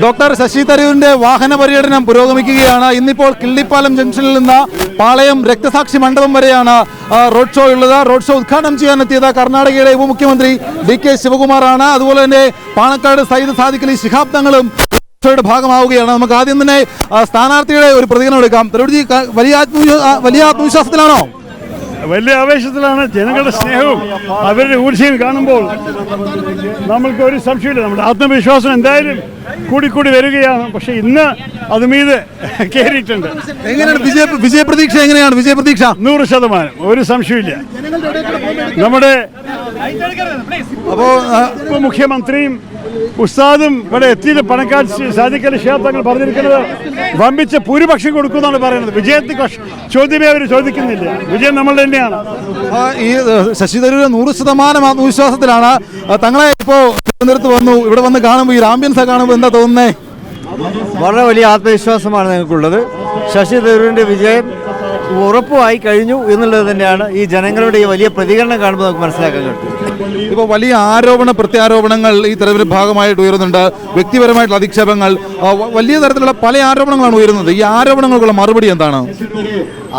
Doctor Sasi തരൂരിന്റെ വാഹന പര്യടനം പുരോഗമിക്കുകയാണ്. ഇന്നിപ്പോൾ കിള്ളിപ്പാലം ജംഗ്ഷനിൽ നിന്ന് പാളയം രക്തസാക്ഷി മണ്ഡപം വരെയാണ് റോഡ് ഷോ ഉള്ളത്. റോഡ് ഷോ ഉദ്ഘാടനം ചെയ്യാനെത്തിയത് കർണാടകയുടെ ഉപമുഖ്യമന്ത്രി DK ശിവകുമാറാണ്. അതുപോലെ തന്നെ പാണക്കാട് സയ്യിദ് സാദിഖ് അലി ശിഹാബ് തങ്ങളും യുടെ ഭാഗമാവുകയാണ്. നമുക്ക് ആദ്യം തന്നെ സ്ഥാനാർത്ഥിയുടെ ഒരു പ്രതികരണം എടുക്കാം. തരൂർജി, വലിയ ആത്മവിശ്വാസത്തിലാണോ? വലിയ ആവേശത്തിലാണ്. ജനങ്ങളുടെ സ്നേഹവും അവരുടെ ഊർജ്ജയും കാണുമ്പോൾ നമ്മൾക്ക് ഒരു സംശയമില്ല. നമ്മുടെ ആത്മവിശ്വാസം എന്തായാലും കൂടിക്കൂടി വരികയാണ്. പക്ഷെ ഇന്ന് അത് മീത് കയറിയിട്ടുണ്ട്. എങ്ങനെയാണ് വിജയപ്രതീക്ഷ? എങ്ങനെയാണ് വിജയപ്രതീക്ഷ? 100%, ഒരു സംശയമില്ല. നമ്മുടെ മുഖ്യമന്ത്രിയും ഉസ്താദും ഇവിടെ എത്തിയത് പാണക്കാട് സാദിഖ് അലി ശിഹാബ് തങ്ങൾ പറഞ്ഞിരിക്കുന്നത് വമ്പിച്ച ഭൂരിപക്ഷം കൊടുക്കുമെന്നാണ് പറയുന്നത്. വിജയത്തെ ചോദ്യമേ അവർ ചോദിക്കുന്നില്ല. വിജയം നമ്മൾ തന്നെയാണ്. ഈ ശശി തരൂർ 100% ആത്മവിശ്വാസത്തിലാണ്. തങ്ങളെ ഇപ്പോൾ തിരുവനന്തപുരത്ത് വന്നു, ഇവിടെ വന്ന് കാണുമ്പോൾ ഈ ആംബിയൻസ് കാണുമ്പോൾ എന്താ തോന്നുന്നേ? വളരെ വലിയ ആത്മവിശ്വാസമാണ് ഞങ്ങൾക്കുള്ളത്. ശശി തരൂരിൻ്റെ വിജയം ഉറപ്പുമായി കഴിഞ്ഞു എന്നുള്ളത് തന്നെയാണ് ഈ ജനങ്ങളുടെ ഈ വലിയ പ്രതികരണം കാണുമ്പോൾ നമുക്ക് മനസ്സിലാക്കാൻ കഴിയും. ഇപ്പോൾ വലിയ പ്രത്യാരോപണങ്ങൾ ഈ തെരഞ്ഞെടുപ്പ് ഭാഗമായിട്ട് ഉയരുന്നുണ്ട്. വ്യക്തിപരമായിട്ടുള്ള അധിക്ഷേപങ്ങൾ, വലിയ തരത്തിലുള്ള പല ആരോപണങ്ങളാണ് ഉയരുന്നത്. ഈ ആരോപണങ്ങൾക്കുള്ള മറുപടി എന്താണ്?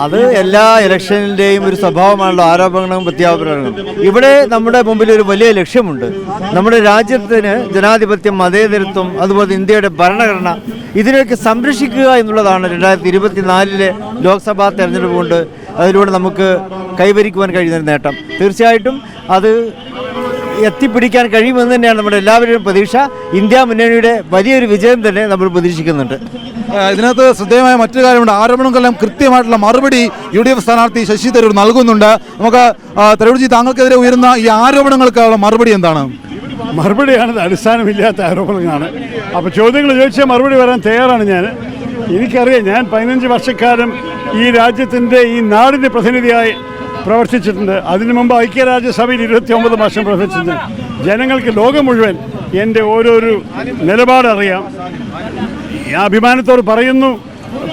അത് എല്ലാ ഇലക്ഷനിൻ്റെയും ഒരു സ്വഭാവമാണല്ലോ ആരോപണങ്ങളും പ്രത്യാരോപണങ്ങളും. ഇവിടെ നമ്മുടെ മുമ്പിൽ ഒരു വലിയ ലക്ഷ്യമുണ്ട്. നമ്മുടെ രാജ്യത്തിന് ജനാധിപത്യം, മതേതരത്വം, അതുപോലെ ഇന്ത്യയുടെ ഭരണഘടന ഇതിനൊക്കെ സംരക്ഷിക്കുക എന്നുള്ളതാണ് 2024 ലോക്സഭാ തെരഞ്ഞെടുപ്പ് കൊണ്ട് അതിലൂടെ നമുക്ക് കൈവരിക്കുവാൻ കഴിയുന്ന നേട്ടം. തീർച്ചയായിട്ടും അത് എത്തിപ്പിടിക്കാൻ കഴിയുമെന്ന് തന്നെയാണ് നമ്മുടെ എല്ലാവരുടെയും പ്രതീക്ഷ. ഇന്ത്യ മുന്നണിയുടെ വലിയൊരു വിജയം തന്നെ നമ്മൾ പ്രതീക്ഷിക്കുന്നുണ്ട്. ഇതിനകത്ത് ശ്രദ്ധേയമായ മറ്റൊരു കാര്യമുണ്ട്. ആരോപണങ്ങളെല്ലാം കൃത്യമായിട്ടുള്ള മറുപടി UDF സ്ഥാനാർത്ഥി ശശി തരൂർ നൽകുന്നുണ്ട്. നമുക്ക് തരൂർജി, താങ്കൾക്കെതിരെ ഉയരുന്ന ഈ ആരോപണങ്ങൾക്കുള്ള മറുപടി എന്താണ്? മറുപടിയാണ് അടിസ്ഥാനമില്ലാത്ത ആരോപണങ്ങളാണ്. അപ്പോൾ ചോദ്യങ്ങൾ ചോദിച്ചാൽ മറുപടി വരാൻ തയ്യാറാണ് ഞാൻ. എനിക്കറിയാം, ഞാൻ 15 വർഷക്കാലം ഈ രാജ്യത്തിൻ്റെ ഈ നാടിൻ്റെ പ്രതിനിധിയായി പ്രവർത്തിച്ചിട്ടുണ്ട്. അതിനു മുമ്പ് ഐക്യരാജ്യസഭയിൽ 29 വർഷം പ്രവർത്തിച്ചിട്ടുണ്ട്. ജനങ്ങൾക്ക് ലോകം മുഴുവൻ എൻ്റെ ഓരോരു നിലപാടറിയാം. ഞാൻ അഭിമാനത്തോട് പറയുന്നു,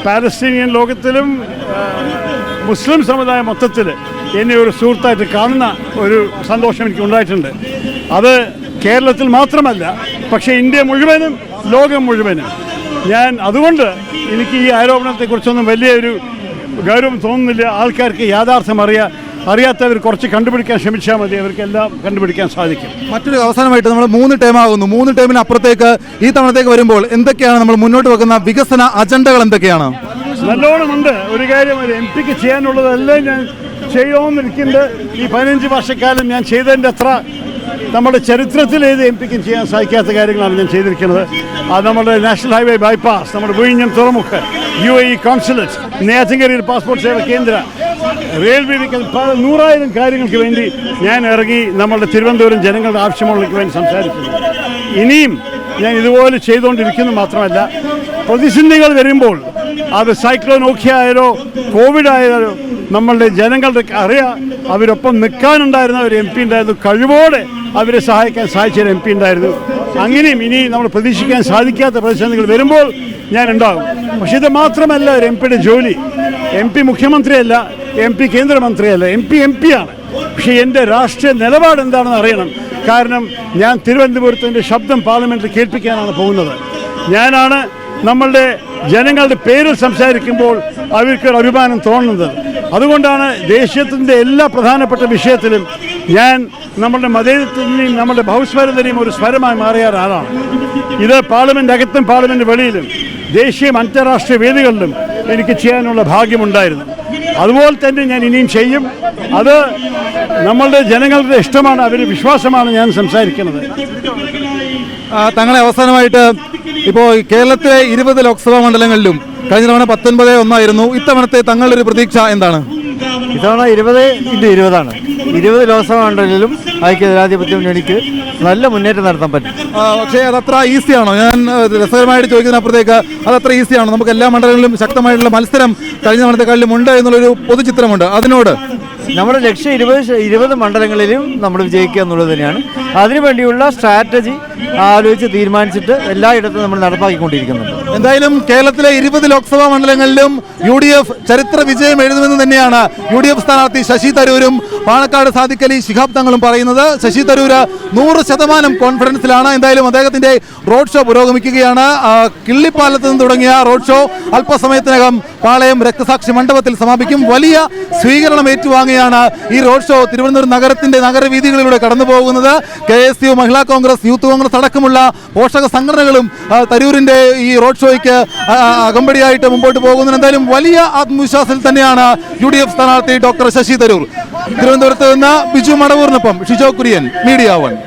പാലസ്തീനിയൻ ലോകത്തിലും മുസ്ലിം സമുദായം മൊത്തത്തിൽ എന്നെ ഒരു സുഹൃത്തായിട്ട് കാണുന്ന ഒരു സന്തോഷം എനിക്ക് ഉണ്ടായിട്ടുണ്ട്. അത് കേരളത്തിൽ മാത്രമല്ല, പക്ഷേ ഇന്ത്യ മുഴുവനും ലോകം മുഴുവനും. ഞാൻ അതുകൊണ്ട് എനിക്ക് ഈ ആരോപണത്തെക്കുറിച്ചൊന്നും വലിയൊരു ഗൗരവം തോന്നുന്നില്ല. ആൾക്കാർക്ക് യാഥാർത്ഥ്യം അറിയാത്തവർ കുറച്ച് കണ്ടുപിടിക്കാൻ ശ്രമിച്ചാൽ മതി, അവർക്കെല്ലാം കണ്ടുപിടിക്കാൻ സാധിക്കും. മറ്റൊരു അവസാനമായിട്ട് നമ്മൾ 3 ടേമാകുന്നു. 3 ടേമിന് അപ്പുറത്തേക്ക് ഈ തവണത്തേക്ക് വരുമ്പോൾ എന്തൊക്കെയാണ് നമ്മൾ മുന്നോട്ട് വെക്കുന്ന വികസന അജണ്ടകൾ? എന്തൊക്കെയാണ്? നല്ലോണമുണ്ട്. ഒരു കാര്യം, ഒരു MP ചെയ്യാനുള്ളതെല്ലാം ഞാൻ ചെയ്യുമെന്നിരിക്കുന്നുണ്ട്. ഈ 15 വർഷക്കാലം ഞാൻ ചെയ്തതിൻ്റെ അത്ര നമ്മുടെ ചരിത്രത്തിൽ ഏത് MP ചെയ്യാൻ സാധിക്കാത്ത കാര്യങ്ങളാണ് ഞാൻ ചെയ്തിരിക്കുന്നത്. അത് നമ്മുടെ നാഷണൽ ഹൈവേ ബൈപ്പാസ്, നമ്മുടെ വിഴിഞ്ഞം തുറമുഖം, UAE കോൺസുലേറ്റ്, നെയ്യാറ്റിൻകരയിൽ പാസ്പോർട്ട് സേവ കേന്ദ്ര, റെയിൽവേ, 100,000 കാര്യങ്ങൾക്ക് വേണ്ടി ഞാൻ ഇറങ്ങി നമ്മളുടെ തിരുവനന്തപുരം ജനങ്ങളുടെ ആവശ്യമുള്ളവർക്ക് വേണ്ടി സംസാരിക്കുന്നു. ഇനിയും ഞാൻ ഇതുപോലെ ചെയ്തുകൊണ്ടിരിക്കുന്നു. മാത്രമല്ല, പ്രതിസന്ധികൾ വരുമ്പോൾ അത് സൈക്ലോൺ ഓഖി ആയാലോ കോവിഡ് ആയാലോ നമ്മളുടെ ജനങ്ങളുടെ അറിയാം, അവരൊപ്പം നിൽക്കാനുണ്ടായിരുന്ന ഒരു MP ഉണ്ടായിരുന്നു. കഴിവോടെ അവരെ സഹായിക്കാൻ സാധിച്ചൊരു MP ഉണ്ടായിരുന്നു. അങ്ങനെയും ഇനി നമ്മൾ പ്രതീക്ഷിക്കാൻ സാധിക്കാത്ത പ്രതിസന്ധികൾ വരുമ്പോൾ ഞാൻ ഉണ്ടാകും. പക്ഷെ ഇത് മാത്രമല്ല ഒരു MP ജോലി. MP മുഖ്യമന്ത്രിയല്ല, MP കേന്ദ്രമന്ത്രിയല്ല, MP ആണ്. പക്ഷേ എൻ്റെ രാഷ്ട്രീയ നിലപാട് എന്താണെന്ന് അറിയണം. കാരണം ഞാൻ തിരുവനന്തപുരത്തിൻ്റെ ശബ്ദം പാർലമെൻറ്റിൽ കേൾപ്പിക്കാനാണ് പോകുന്നത്. ഞാനാണ് നമ്മളുടെ ജനങ്ങളുടെ പേരിൽ സംസാരിക്കുമ്പോൾ അവർക്കൊരു അഭിമാനം തോന്നുന്നത്. അതുകൊണ്ടാണ് ദേശീയത്തിൻ്റെ എല്ലാ പ്രധാനപ്പെട്ട വിഷയത്തിലും ഞാൻ നമ്മളുടെ മതേതരത്തിൻ്റെയും നമ്മുടെ ബഹുസ്വരതയും ഒരു സ്വരമായി മാറിയ ഒരാളാണ്. ഇത് പാർലമെൻ്റ് അകത്തും പാർലമെൻ്റ് വെളിയിലും ദേശീയ അന്താരാഷ്ട്രീയ വേദികളിലും എനിക്ക് ചെയ്യാനുള്ള ഭാഗ്യമുണ്ടായിരുന്നു. അതുപോലെ തന്നെ ഞാൻ ഇനിയും ചെയ്യും. അത് നമ്മളുടെ ജനങ്ങളുടെ ഇഷ്ടമാണ്, അവരുടെ വിശ്വാസമാണ് ഞാൻ സംസാരിക്കുന്നത്. തങ്ങളെ അവസാനമായിട്ട്, ഇപ്പോൾ കേരളത്തിലെ 20 ലോക്സഭാ മണ്ഡലങ്ങളിലും കഴിഞ്ഞ തവണ 19-1 ഇത്തവണത്തെ തങ്ങളുടെ ഒരു പ്രതീക്ഷ എന്താണ്? ഇത്തവണ 20x20 20 ലോക്സഭാ മണ്ഡലങ്ങളിലും ഐക്യജനാധിപത്യ മുന്നണിക്ക് നല്ല മുന്നേറ്റം നടത്താൻ പറ്റും. പക്ഷേ അതത്ര ഈസിയാണോ? ഞാൻ രസകരമായിട്ട് ചോദിക്കുന്നതിനപ്പുറത്തേക്ക് അതത്ര ഈസിയാണോ? നമുക്ക് എല്ലാ മണ്ഡലങ്ങളിലും ശക്തമായിട്ടുള്ള മത്സരം കഴിഞ്ഞ തവണത്തെക്കാളിലും ഉണ്ട് എന്നുള്ളൊരു പൊതുചിത്രമുണ്ട്. അതിനോട് നമ്മുടെ ലക്ഷ്യം 20 മണ്ഡലങ്ങളിലും നമ്മൾ വിജയിക്കുക എന്നുള്ളത് തന്നെയാണ്. അതിനുവേണ്ടിയുള്ള സ്ട്രാറ്റജി ആലോചിച്ച് തീരുമാനിച്ചിട്ട് എല്ലായിടത്തും നമ്മൾ നടപ്പാക്കിക്കൊണ്ടിരിക്കുന്നുണ്ട്. എന്തായാലും കേരളത്തിലെ 20 ലോക്സഭാ മണ്ഡലങ്ങളിലും UDF ചരിത്ര വിജയം എഴുതുമെന്ന് തന്നെയാണ് UDF സ്ഥാനാർത്ഥി ശശി തരൂരും പാണക്കാട് സാദിഖ് അലി ശിഹാബ് തങ്ങളും പറയുന്നത്. ശശി തരൂര് 100% കോൺഫിഡൻസിലാണ്. എന്തായാലും അദ്ദേഹത്തിന്റെ റോഡ് ഷോ പുരോഗമിക്കുകയാണ്. കിള്ളിപ്പാലത്ത് നിന്ന് തുടങ്ങിയ റോഡ് ഷോ അല്പസമയത്തിനകം പാളയം രക്തസാക്ഷി മണ്ഡപത്തിൽ സമാപിക്കും. വലിയ സ്വീകരണം ഏറ്റുവാങ്ങിയാണ് ഈ റോഡ് ഷോ തിരുവനന്തപുരം നഗരത്തിന്റെ നഗരവീഥികളിലൂടെ കടന്നു പോകുന്നത്. KSU, മഹിളാ കോൺഗ്രസ്, യൂത്ത് കോൺഗ്രസ് അടക്കമുള്ള പോഷക സംഘടനകളും തരൂരിന്റെ ഈ റോഡ് ഷോയ്ക്ക് അകമ്പടിയായിട്ട് മുമ്പോട്ട് പോകുന്നത്. എന്തായാലും വലിയ ആത്മവിശ്വാസത്തിൽ തന്നെയാണ് UDF സ്ഥാനാർത്ഥി ഡോക്ടർ ശശി തരൂർ. തിരുവനന്തപുരത്ത് നിന്ന് ബിജു മടവൂരിനൊപ്പം ഷിജോ കുര്യൻ, മീഡിയ 1.